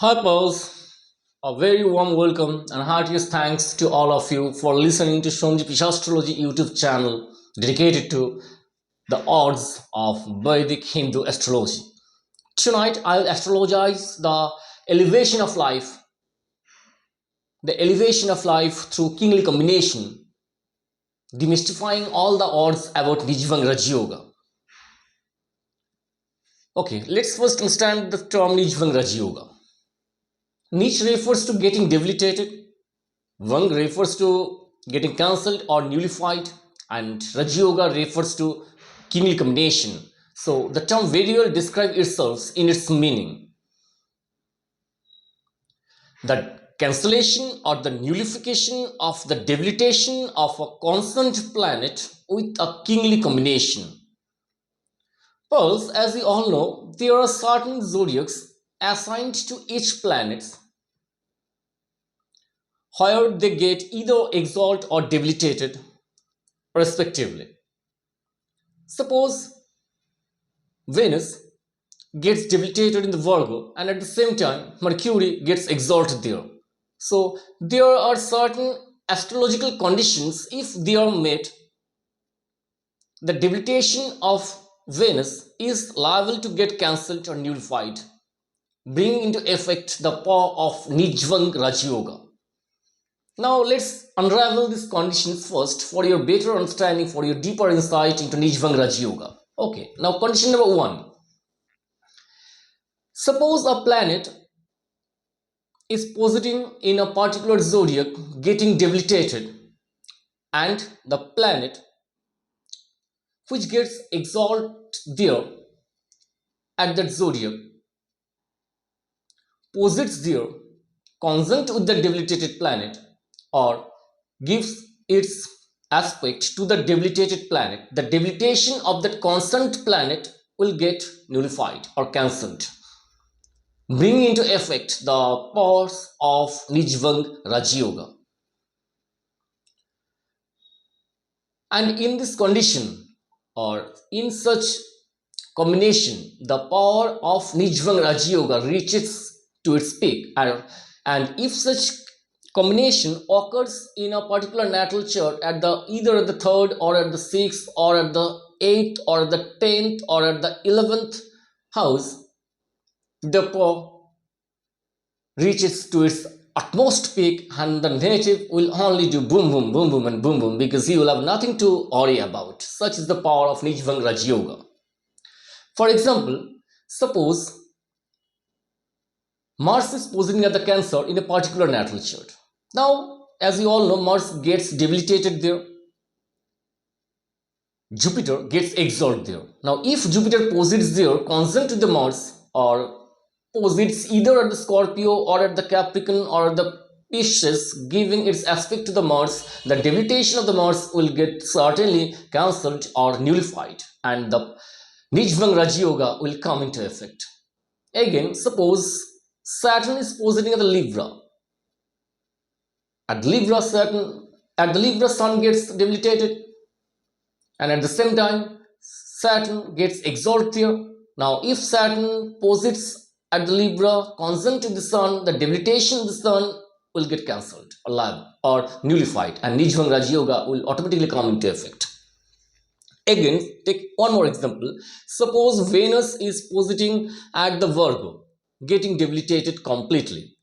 Hi, Pals. A very warm welcome and heartiest thanks to all of you for listening to Shonji Astrology YouTube channel dedicated to the odds of Vedic Hindu astrology. Tonight, I'll astrologize the elevation of life through kingly combination, demystifying all the odds about Neech Bhang Raj Yoga. Okay, let's first understand the term Neech Bhang Raj Yoga. Neech refers to getting debilitated. Vang refers to getting cancelled or nullified, and Raj Yoga refers to kingly combination. So the term very well describes itself in its meaning. The cancellation or the nullification of the debilitation of a constant planet with a kingly combination. Pulse, as we all know, there are certain zodiacs assigned to each planet where they get either exalted or debilitated respectively. Suppose Venus gets debilitated in the Virgo, and at the same time, Mercury gets exalted there. So, there are certain astrological conditions, if they are met, the debilitation of Venus is liable to get cancelled or nullified, bringing into effect the power of Neech Bhang Raj Yoga. Now, let's unravel these conditions first for your better understanding, for your deeper insight into Neech Bhang Raj Yoga. Okay, now condition number one. Suppose a planet is positing in a particular zodiac getting debilitated, and the planet which gets exalted there at that zodiac posits there conjunct with the debilitated planet or gives its aspect to the debilitated planet, the debilitation of that constant planet will get nullified or cancelled, bringing into effect the powers of Neech Bhang Raj Yoga. And in this condition or in such combination, the power of Neech Bhang Raj Yoga reaches to its peak. And if such combination occurs in a particular natal chart at the either at the third or at the sixth or at the eighth or the 10th or at the 11th house, the power reaches to its utmost peak, and the native will only do boom boom boom boom and boom boom because he will have nothing to worry about. Such is the power of Neech Bhang Raj Yoga. For example, suppose Mars is positing at the Cancer in a particular natal chart. Now, as you all know, Mars gets debilitated there. Jupiter gets exalted there. Now, if Jupiter posits there conjunct to the Mars or posits either at the Scorpio or at the Capricorn or the Pisces, giving its aspect to the Mars, the debilitation of the Mars will get certainly cancelled or nullified, and the Neech Bhang Raj Yoga will come into effect. Again, suppose Saturn is positing at the Libra. At the Libra, Sun gets debilitated, and at the same time, Saturn gets exalted here. Now, if Saturn posits at the Libra conjunct to the Sun, the debilitation of the Sun will get cancelled or nullified, and Neech Bhang Raj Yoga will automatically come into effect. Again, take one more example. Suppose Venus is positing at the Virgo, getting debilitated completely.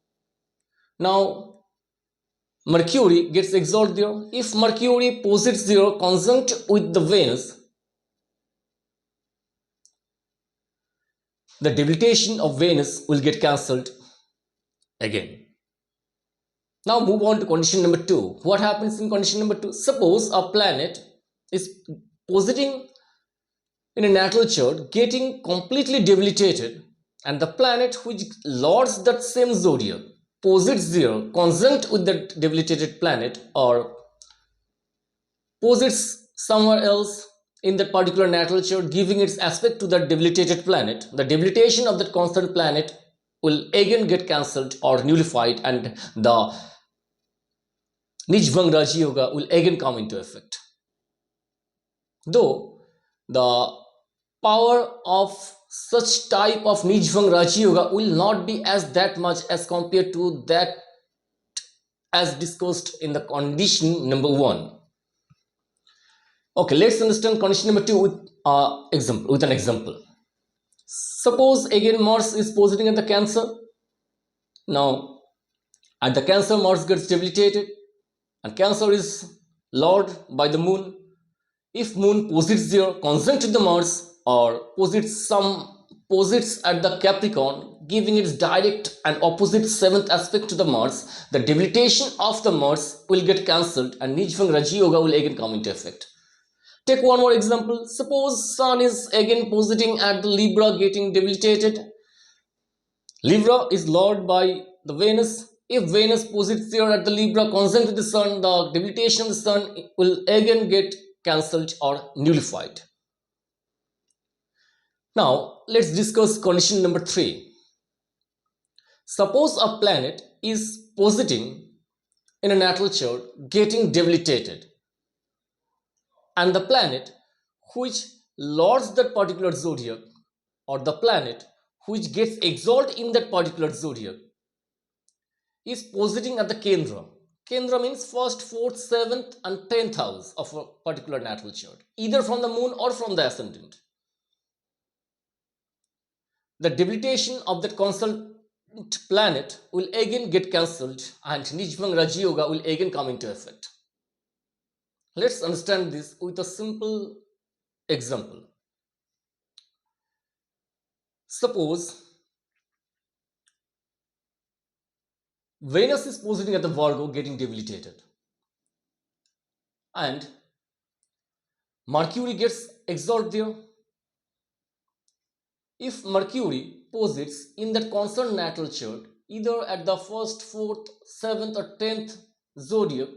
Now, Mercury gets exalted there. If Mercury posits there conjunct with the Venus, the debilitation of Venus will get cancelled again. Now move on to condition number 2. What happens in condition number 2? Suppose a planet is positing in a natal chart getting completely debilitated, and the planet which lords that same zodiac posits there conjunct with the debilitated planet or posits somewhere else in that particular natal chart giving its aspect to that debilitated planet, the debilitation of that constant planet will again get cancelled or nullified, and the Neech Bhang Raj Yoga will again come into effect. Though the power of such type of Neech Bhang Raj Yoga will not be as that much as compared to that as discussed in the condition number 1. Okay, let's understand condition number 2 with an example. Suppose again Mars is positing at the Cancer. Now at the Cancer, Mars gets debilitated, and Cancer is lord by the Moon. If Moon posits there conjunct to the Mars or posits at the Capricorn, giving its direct and opposite seventh aspect to the Mars, the debilitation of the Mars will get cancelled and Neech Bhang Raj Yoga will again come into effect. Take one more example. Suppose Sun is again positing at the Libra getting debilitated. Libra is lord by the Venus. If Venus posits there at the Libra conjunct with the Sun, the debilitation of the Sun will again get cancelled or nullified. Now, let's discuss condition number 3. Suppose a planet is positing in a natal chart getting debilitated, and the planet which lords that particular zodiac, or the planet which gets exalted in that particular zodiac, is positing at the Kendra. Kendra means first, fourth, seventh, and 10th house of a particular natal chart, either from the moon or from the ascendant. The debilitation of that constant planet will again get cancelled and Neech Bhang Raj Yoga will again come into effect. Let's understand this with a simple example. Suppose Venus is positing at the Virgo getting debilitated and Mercury gets exalted there. If Mercury posits in that concerned natal chart either at the first, fourth, seventh, or 10th zodiac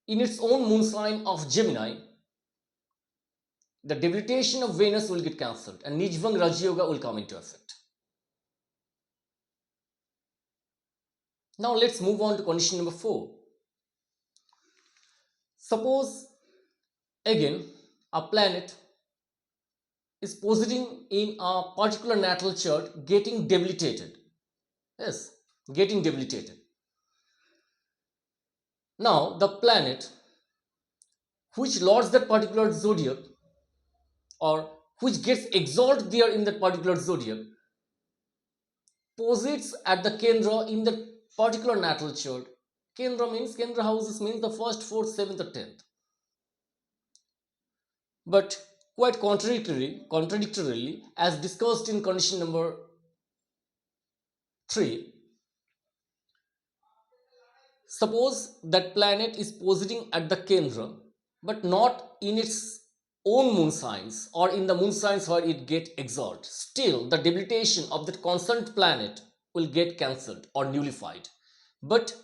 in its own moon sign of Gemini, the debilitation of Venus will get cancelled and Neech Bhang Raj Yoga will come into effect. Now let's move on to condition number 4. Suppose again a planet is positing in a particular natal chart getting debilitated. Yes, getting debilitated. Now the planet which lords that particular zodiac or which gets exalted there in that particular zodiac posits at the Kendra in that particular natal chart. Kendra houses means the first, fourth, seventh, or 10th. But quite contradictorily, as discussed in condition number 3, suppose that planet is positing at the Kendra but not in its own moon signs or in the moon signs where it get exalted. Still, the debilitation of that concerned planet will get cancelled or nullified. But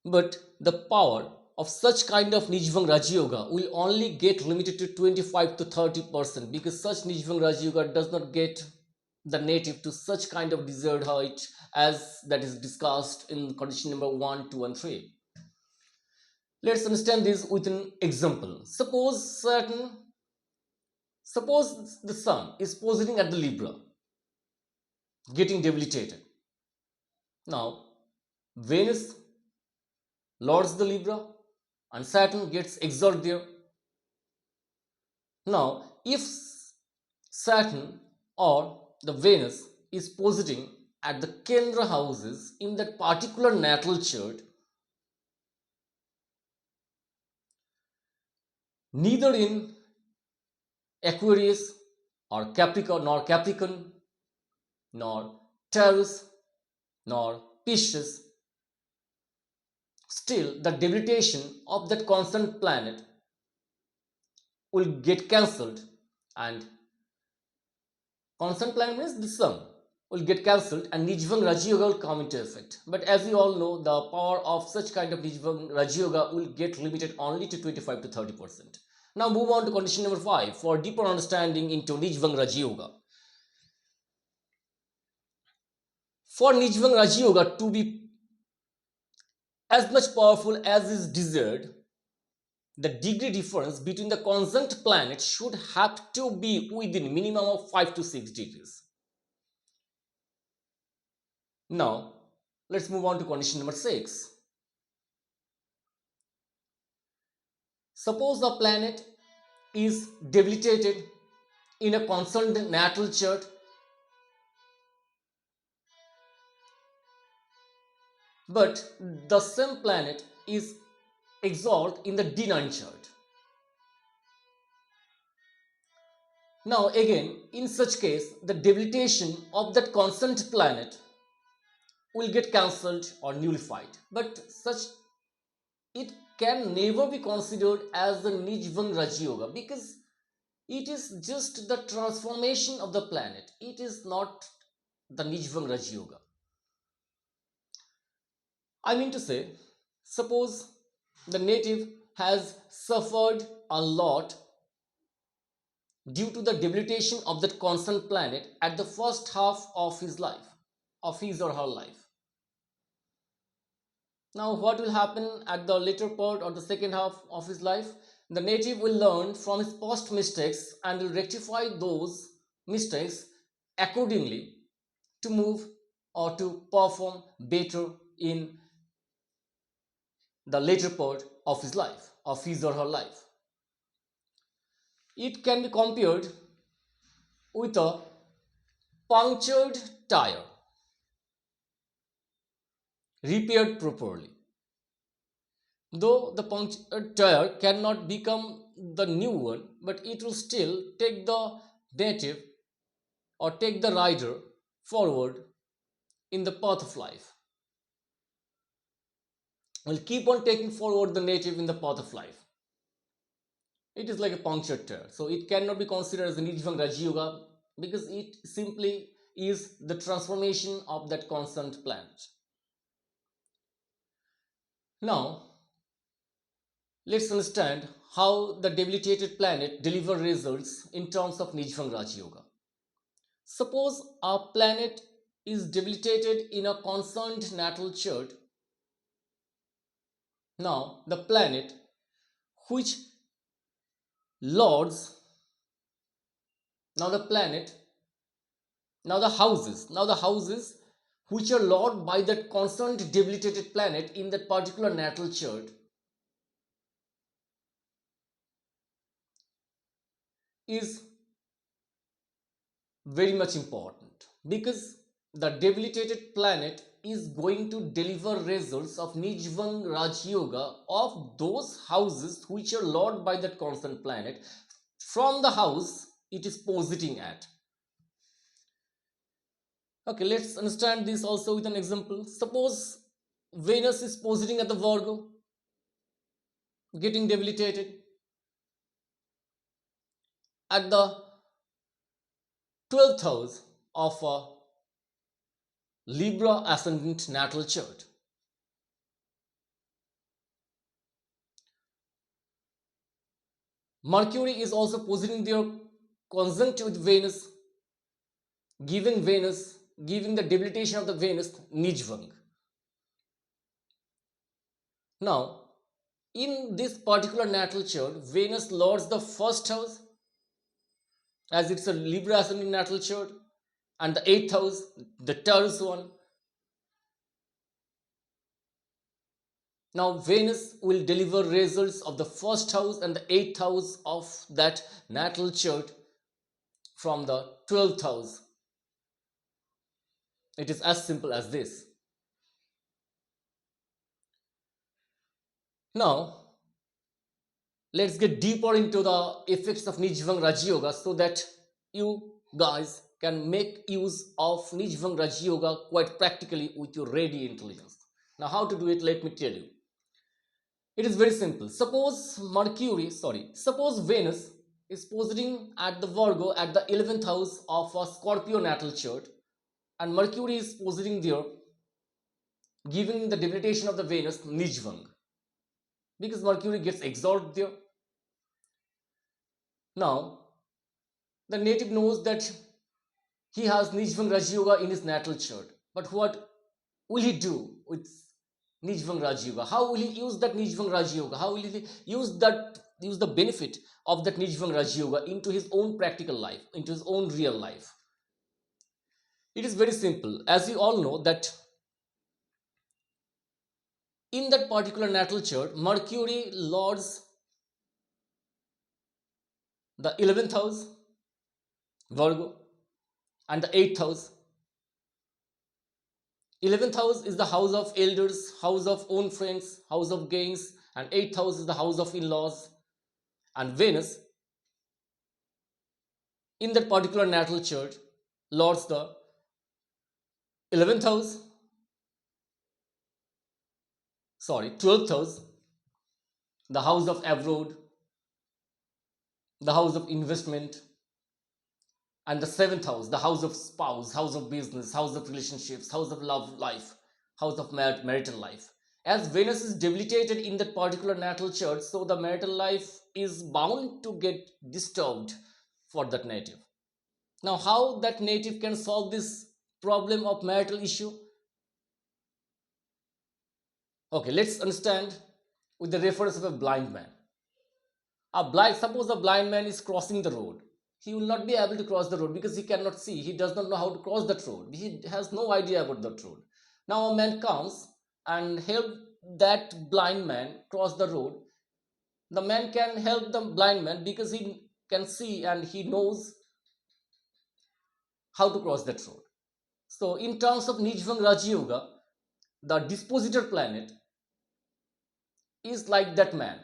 the power of such kind of Neech Bhang Raj Yoga will only get limited to 25 to 30% because such Neech Bhang Raj Yoga does not get the native to such kind of desired height as that is discussed in condition number 1, 2, and 3. Let's understand this with an example. Suppose the Sun is positing at the Libra, getting debilitated. Now, Venus lords the Libra and Saturn gets exalted there. Now, if Saturn or the Venus is positing at the Kendra houses in that particular natal chart, neither in Aquarius or Capricorn, nor Taurus, nor Pisces, still the debilitation of that constant planet will get cancelled, and constant planet means the Sun will get cancelled and Neech Bhang Raj Yoga will come into effect. But as you all know, the power of such kind of Neech Bhang Raj Yoga will get limited only to 25 to 30%. Now move on to condition number 5 for deeper understanding into Neech Bhang Raj Yoga. For Neech Bhang Raj Yoga to be as much powerful as is desired, the degree difference between the conjunct planets should have to be within minimum of 5 to 6 degrees. Now, let's move on to condition number 6. Suppose the planet is debilitated in a concerned natal chart, but the same planet is exalted in the D9 chart. Now again, in such case, the debilitation of that constant planet will get cancelled or nullified. But such it can never be considered as the Neech Bhang Raj Yoga because it is just the transformation of the planet. It is not the Neech Bhang Raj Yoga. I mean to say, suppose the native has suffered a lot due to the debilitation of that constant planet at the first half of his life, of his or her life. Now, what will happen at the later part or the second half of his life? The native will learn from his past mistakes and will rectify those mistakes accordingly to move or to perform better in the later part of his life, of his or her life. It can be compared with a punctured tire repaired properly. Though the punctured tire cannot become the new one, but it will still take the native or take the rider forward in the path of life. Will keep on taking forward the native in the path of life. It is like a punctured tire. So it cannot be considered as the Neech Bhang Raj Yoga because it simply is the transformation of that constant planet. Now, let's understand how the debilitated planet deliver results in terms of Neech Bhang Raj Yoga. Suppose a planet is debilitated in a concerned natal chart. Now, the planet which lords, now the planet, now the houses which are lorded by that concerned debilitated planet in that particular natal chart is very much important because the debilitated planet is going to deliver results of Neech Bhang Raj Yoga of those houses which are lorded by that constant planet from the house it is positing at. Okay, let's understand this also with an example. Suppose Venus is positing at the Virgo, getting debilitated at the 12th house of a Libra ascendant natal chart. Mercury is also positing there conjunct with Venus, giving the debilitation of the Venus Neech Bhang. Now, in this particular natal chart, Venus lords the first house as it's a Libra ascending natal chart, and the eighth house, the Taurus one. Now, Venus will deliver results of the first house and the eighth house of that natal chart from the 12th house. It is as simple as this. Now, let's get deeper into the effects of Neech Bhang Raj Yoga so that you guys can make use of Neech Bhang Raj Yoga quite practically with your ready intelligence. Now, how to do it, let me tell you. It is very simple. Suppose Venus is positing at the Virgo at the 11th house of a Scorpio natal chart, and Mercury is positing there, giving the debilitation of the Venus Neech Bhang because Mercury gets exalted there. Now, the native knows that he has Neech Bhang Raj Yoga in his natal chart, but what will he do with Neech Bhang Raj Yoga? How will he use that Neech Bhang Raj Yoga? How will he use the benefit of that Neech Bhang Raj Yoga into his own practical life, into his own real life? It is very simple. As you all know that in that particular natal chart, Mercury lords the 11th house, Virgo, and the 8th house. 11th house is the house of elders, house of own friends, house of gains, and 8th house is the house of in-laws. And Venus in that particular natal chart lords the 11th house, sorry, 12th house, the house of abroad, the house of investment, and the 7th house, the house of spouse, house of business, house of relationships, house of love life, house of marital life. As Venus is debilitated in that particular natal chart, so the marital life is bound to get disturbed for that native. Now, how that native can solve this problem of marital issue? Okay, let's understand with the reference of a blind man. Suppose a blind man is crossing the road. He will not be able to cross the road because he cannot see. He does not know how to cross that road. He has no idea about that road. Now a man comes and help that blind man cross the road. The man can help the blind man because he can see and he knows how to cross that road. So in terms of Neech Bhang Raj Yoga, the dispositor planet is like that man,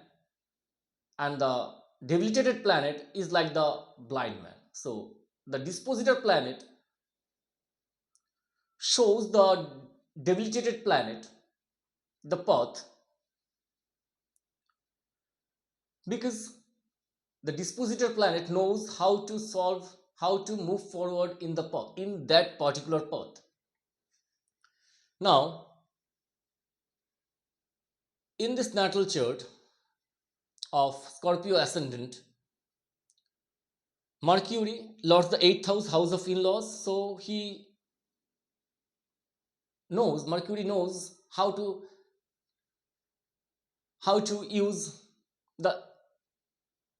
and the debilitated planet is like the blind man. So the dispositor planet shows the debilitated planet the path, because the dispositor planet knows how to solve, how to move forward in the path, in that particular path. Now in this natal chart of Scorpio ascendant, Mercury lords the 8th house, house of in-laws. So Mercury knows how to use the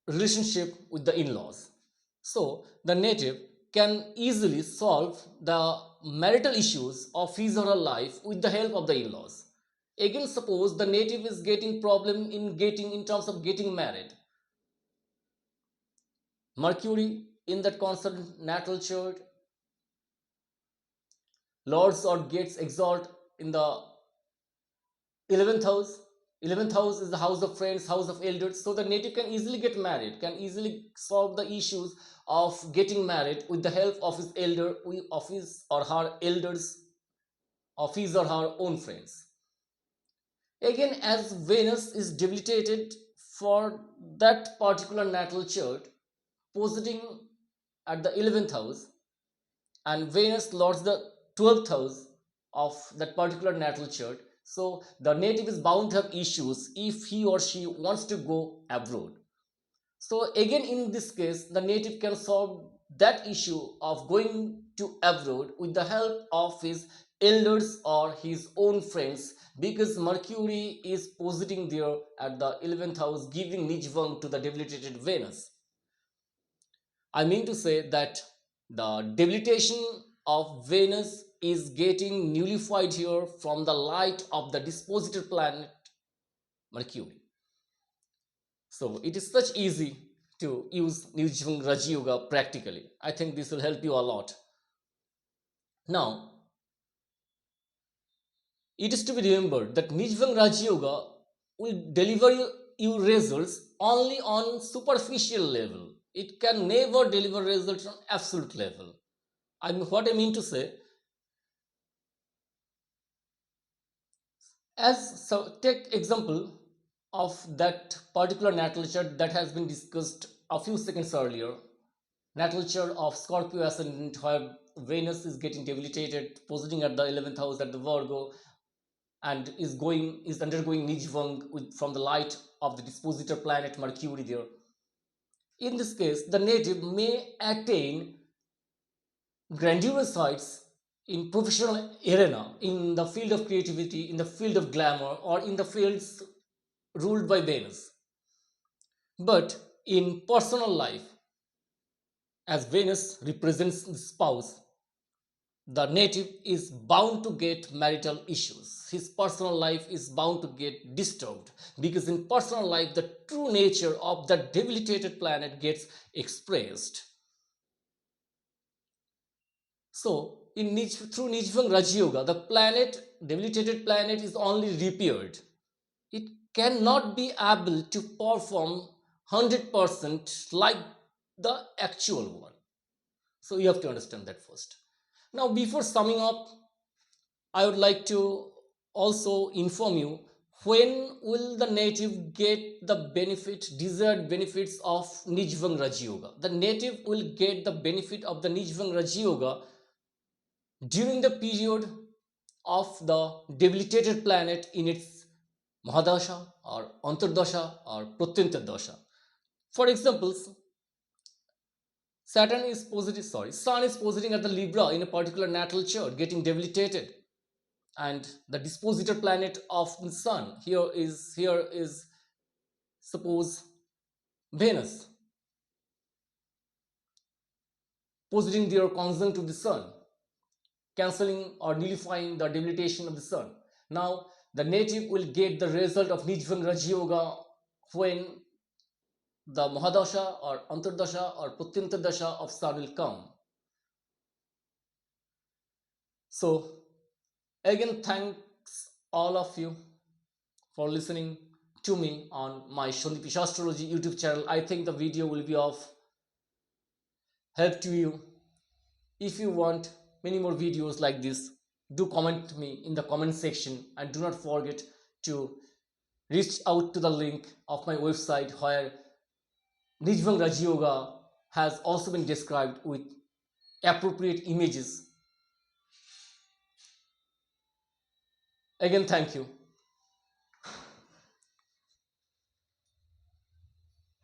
relationship with the in-laws. So the native can easily solve the marital issues of his or her life with the help of the in-laws. Again, suppose the native is getting problem in terms of getting married. Mercury in that concerned natal chart lords or gets exalt in the 11th house. 11th house is the house of friends, house of elders. So the native can easily get married, can easily solve the issues of getting married with the help of his of his or her elders, of his or her own friends. Again, as Venus is debilitated for that particular natal chart, positing at the 11th house, and Venus lords the 12th house of that particular natal chart. So the native is bound to have issues if he or she wants to go abroad. So again, in this case, the native can solve that issue of going to abroad with the help of his elders or his own friends, because Mercury is positing there at the 11th house, giving Neech Bhang to the debilitated Venus. I mean to say that the debilitation of Venus is getting nullified here from the light of the dispositor planet Mercury. So it is such easy to use Neech Bhang Raj Yoga practically. I think this will help you a lot. Now, it is to be remembered that Neech Bhang Raj Yoga will deliver you results only on superficial level. It can never deliver results on absolute level. What I mean to say, so take example of that particular natal chart that has been discussed a few seconds earlier. Natal chart of Scorpio ascendant, where Venus is getting debilitated, positing at the 11th house at the Virgo, and is undergoing Neech Bhang from the light of the dispositor planet Mercury there. In this case, the native may attain grandiose heights in professional arena, in the field of creativity, in the field of glamour, or in the fields ruled by Venus. But in personal life, as Venus represents the spouse, the native is bound to get marital issues. His personal life is bound to get disturbed because in personal life, the true nature of the debilitated planet gets expressed. So, through Neech Bhang Raj Yoga, the planet, debilitated planet, is only repaired. It cannot be able to perform 100% like the actual one. So, you have to understand that first. Now, before summing up, I would like to also inform you when will the native get the desired benefits of Nijvang Raj Yoga. The native will get the benefit of the Nijvang Raj Yoga during the period of the debilitated planet in its Mahadasha or Antardasha or Pratyantardasha. For example, Sun is positing at the Libra in a particular natal chart, getting debilitated, and the dispositor planet of the Sun here is suppose Venus, positing their conjunct to the Sun, cancelling or nullifying the debilitation of the Sun. Now, the native will get the result of Nijvan Raj Yoga when the Mahadasha or Antardasha or Pratyantardasha of Sun will come. So, again, thanks all of you for listening to me on my Shandipi Astrology YouTube channel. I think the video will be of help to you. If you want many more videos like this, do comment me in the comment section and do not forget to reach out to the link of my website where Nijvang Raj Yoga has also been described with appropriate images. Again, thank you.